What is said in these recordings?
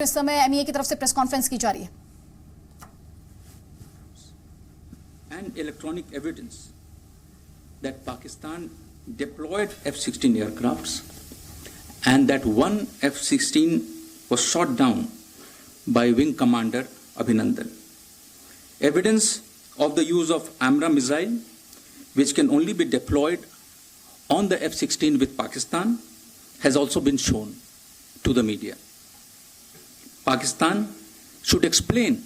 इस समय एमईए की तरफ से प्रेस कॉन्फ्रेंस की जा रही है। And electronic evidence that Pakistan deployed F-16 aircrafts and that one F-16 was shot down by Wing Commander Abhinandan. Evidence of the use of AMRA missile, which can only be deployed on the F-16 with Pakistan, has also been shown to the media. Pakistan should explain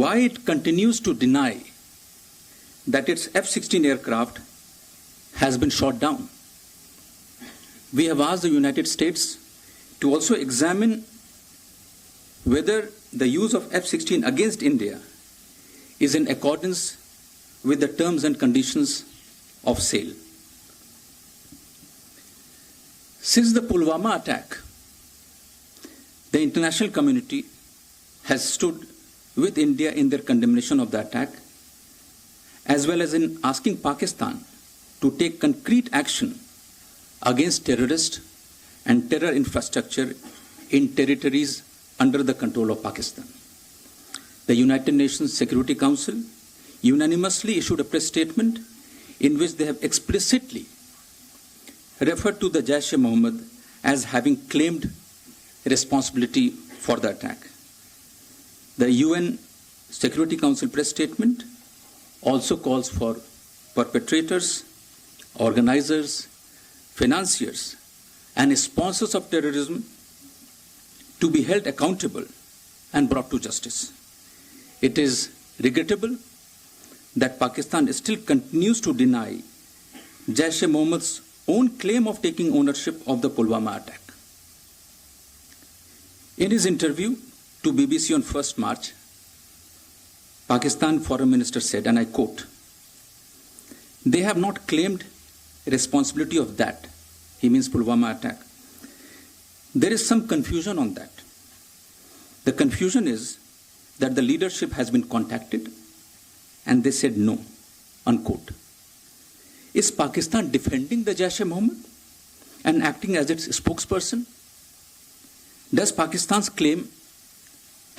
why it continues to deny that its F-16 aircraft has been shot down. We have asked the United States to also examine whether the use of F-16 against India is in accordance with the terms and conditions of sale. Since the Pulwama attack, the international community has stood with India in their condemnation of the attack, as well as in asking Pakistan to take concrete action against terrorists and terror infrastructure in territories under the control of Pakistan. The United Nations Security Council unanimously issued a press statement in which they have explicitly referred to the Jaish-e-Mohammed as having claimed responsibility for the attack. The UN Security Council press statement also calls for perpetrators, organizers, financiers, and sponsors of terrorism to be held accountable and brought to justice. It is regrettable that Pakistan still continues to deny Jaish-e-Mohammed's own claim of taking ownership of the Pulwama attack. In his interview to BBC on 1st March, Pakistan Foreign Minister said, and I quote, "They have not claimed responsibility of that." He means Pulwama attack. There is some confusion on that. The confusion is that the leadership has been contacted and they said no, unquote. Is Pakistan defending the Jaish-e-Mohammed and acting as its spokesperson? Does Pakistan's claim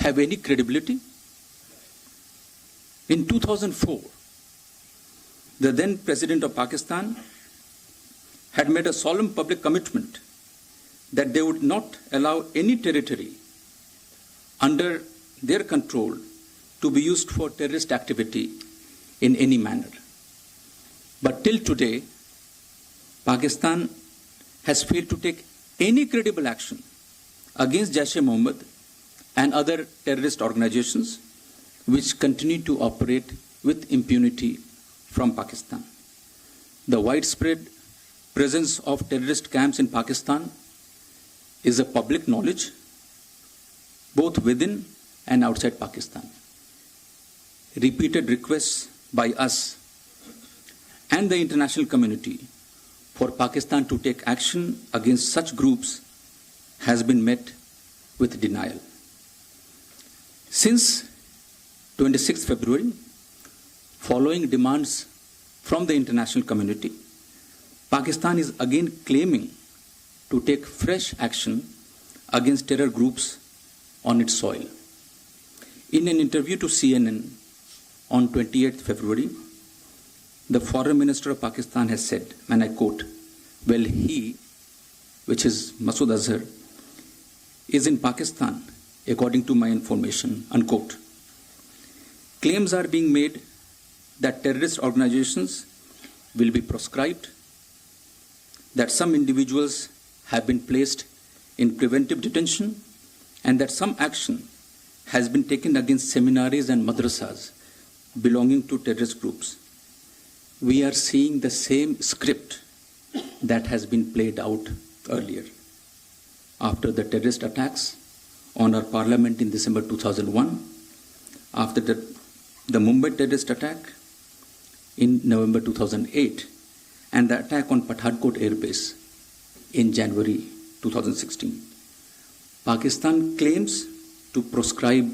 have any credibility? In 2004, the then President of Pakistan had made a solemn public commitment that they would not allow any territory under their control to be used for terrorist activity in any manner. But till today, Pakistan has failed to take any credible action against Jaish-e-Mohammed and other terrorist organizations which continue to operate with impunity from Pakistan. The widespread presence of terrorist camps in Pakistan is a public knowledge, both within and outside Pakistan. Repeated requests by us and the international community for Pakistan to take action against such groups has been met with denial. Since 26 February, following demands from the international community, Pakistan is again claiming to take fresh action against terror groups on its soil. In an interview to CNN on 28 February, the Foreign Minister of Pakistan has said, and I quote, "Well, he, which is Masood Azhar, is in Pakistan, according to my information," unquote. Claims are being made that terrorist organizations will be proscribed, that some individuals have been placed in preventive detention, and that some action has been taken against seminaries and madrasas belonging to terrorist groups. We are seeing the same script that has been played out earlier. After the terrorist attacks on our parliament in December 2001, after the Mumbai terrorist attack in November 2008, and the attack on Pathankot Air Base in January 2016. Pakistan claims to proscribe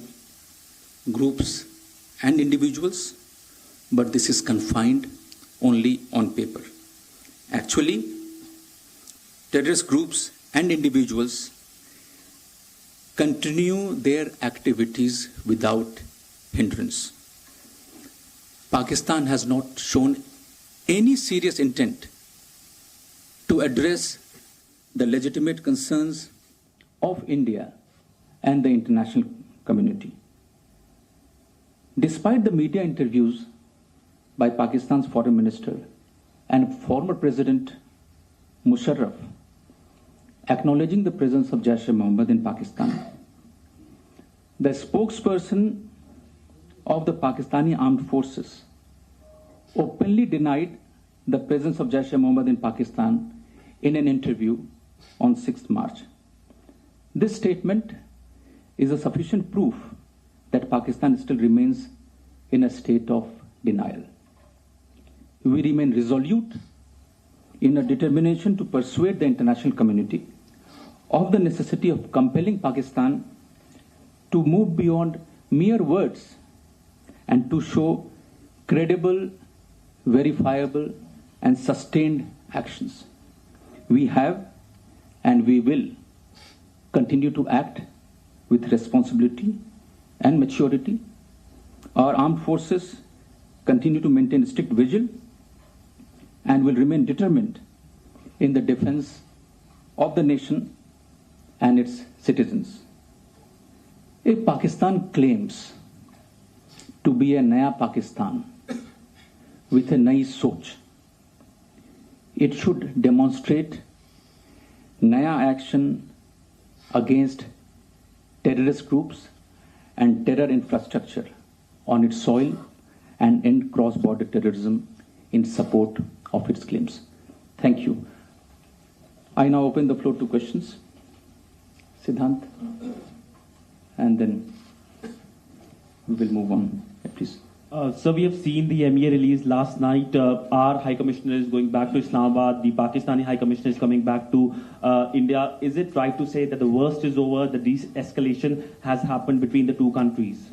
groups and individuals, but this is confined only on paper. Actually, terrorist groups and individuals continue their activities without hindrance. Pakistan has not shown any serious intent to address the legitimate concerns of India and the international community. Despite the media interviews by Pakistan's foreign minister and former President Musharraf acknowledging the presence of Jaish-e-Mohammed in Pakistan, the spokesperson of the Pakistani armed forces openly denied the presence of Jaish-e-Mohammed in Pakistan in an interview on 6th March. This statement is a sufficient proof that Pakistan still remains in a state of denial. We remain resolute in a determination to persuade the international community of the necessity of compelling Pakistan to move beyond mere words and to show credible, verifiable, and sustained actions. We have and we will continue to act with responsibility and maturity. Our armed forces continue to maintain strict vigil and will remain determined in the defense of the nation and its citizens. If Pakistan claims to be a Naya Pakistan with a Nayi Soch, it should demonstrate Naya action against terrorist groups and terror infrastructure on its soil and end cross-border terrorism in support of its claims. Thank you. I now open the floor to questions. Siddhant, and then we will move on. Please. So we have seen the MEA release last night. Our High Commissioner is going back to Islamabad. The Pakistani High Commissioner is coming back to India. Is it right to say that the worst is over, that de-escalation has happened between the two countries?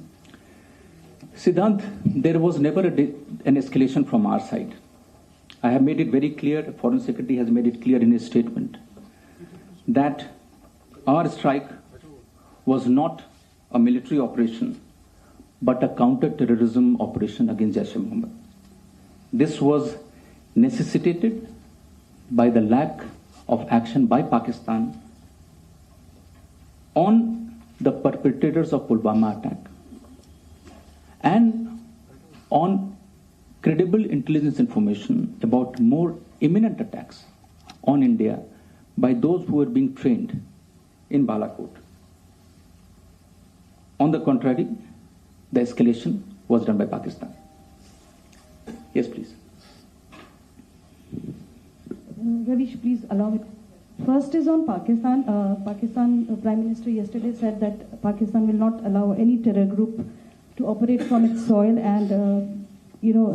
Siddhant, there was never an escalation from our side. I have made it very clear, the Foreign Secretary has made it clear in his statement, that our strike was not a military operation, but a counter-terrorism operation against Jaish-e-Mohammed. This was necessitated by the lack of action by Pakistan on the perpetrators of Pulwama attack and on credible intelligence information about more imminent attacks on India by those who were being trained in Balakot. On the contrary, the escalation was done by Pakistan. Yes, please. Raveesh, please allow me. First is on Pakistan. Pakistan Prime Minister yesterday said that Pakistan will not allow any terror group to operate from its soil, and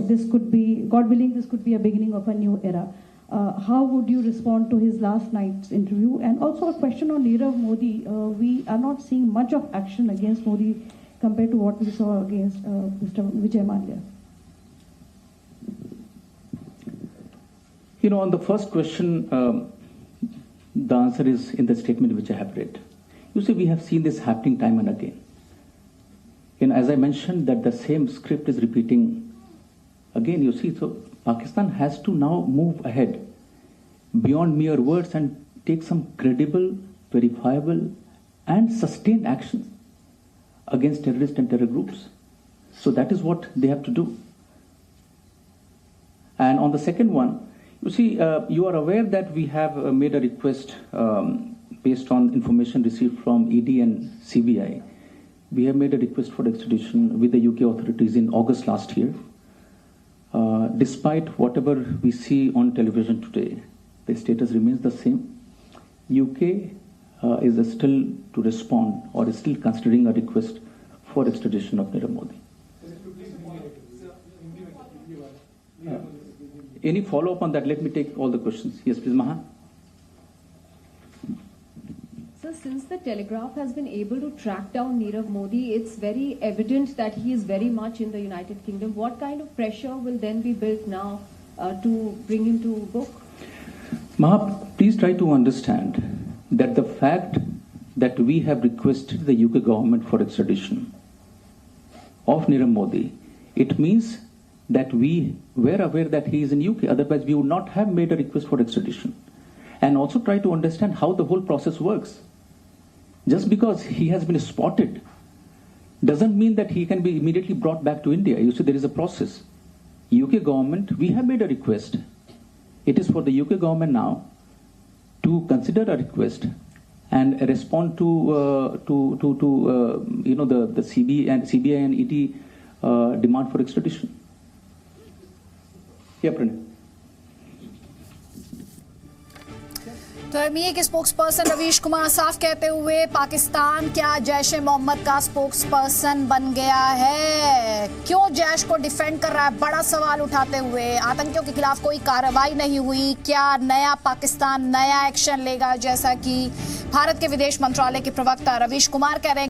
this could be, God willing, this could be a beginning of a new era. How would you respond to his last night's interview? And also a question on Nirav Modi. We are not seeing much of action against Modi compared to what we saw against Mr. Vijay Mallya. On the first question, the answer is in the statement which I have read. You see, we have seen this happening time and again. As I mentioned, that the same script is repeating again, you see. So Pakistan has to now move ahead beyond mere words and take some credible, verifiable, and sustained actions against terrorists and terror groups. So that is what they have to do. And on the second one, you see, you are aware that we have made a request based on information received from ED and CBI. We have made a request for extradition with the UK authorities in August last year. Despite whatever we see on television today, the status remains the same. UK is still to respond or is still considering a request for extradition of Nirav Modi. Any follow-up on that? Let me take all the questions. Yes, please, Maha. So since the Telegraph has been able to track down Nirav Modi, it's very evident that he is very much in the United Kingdom. What kind of pressure will then be built now to bring him to book? Maha, please try to understand that the fact that we have requested the UK government for extradition of Nirav Modi, it means that we were aware that he is in UK. Otherwise, we would not have made a request for extradition. And also try to understand how the whole process works. Just because he has been spotted doesn't mean that he can be immediately brought back to India. You see, there is a process. UK government, we have made a request. It is for the UK government now to consider a request and respond to the CBI and ED demand for extradition. Yeah, Pranay. तो MEA के spokesperson Ravish Kumar साफ कहते हुए पाकिस्तान क्या जैश ए मोहम्मद का spokesperson बन गया है? क्यों जैश को डिफेंड कर रहा है? बड़ा सवाल उठाते हुए आतंकियों के खिलाफ कोई कार्रवाई नहीं हुई, क्या नया पाकिस्तान नया एक्शन लेगा, जैसा कि भारत के विदेश मंत्रालय के प्रवक्ता रवीश कुमार कह रहे हैं।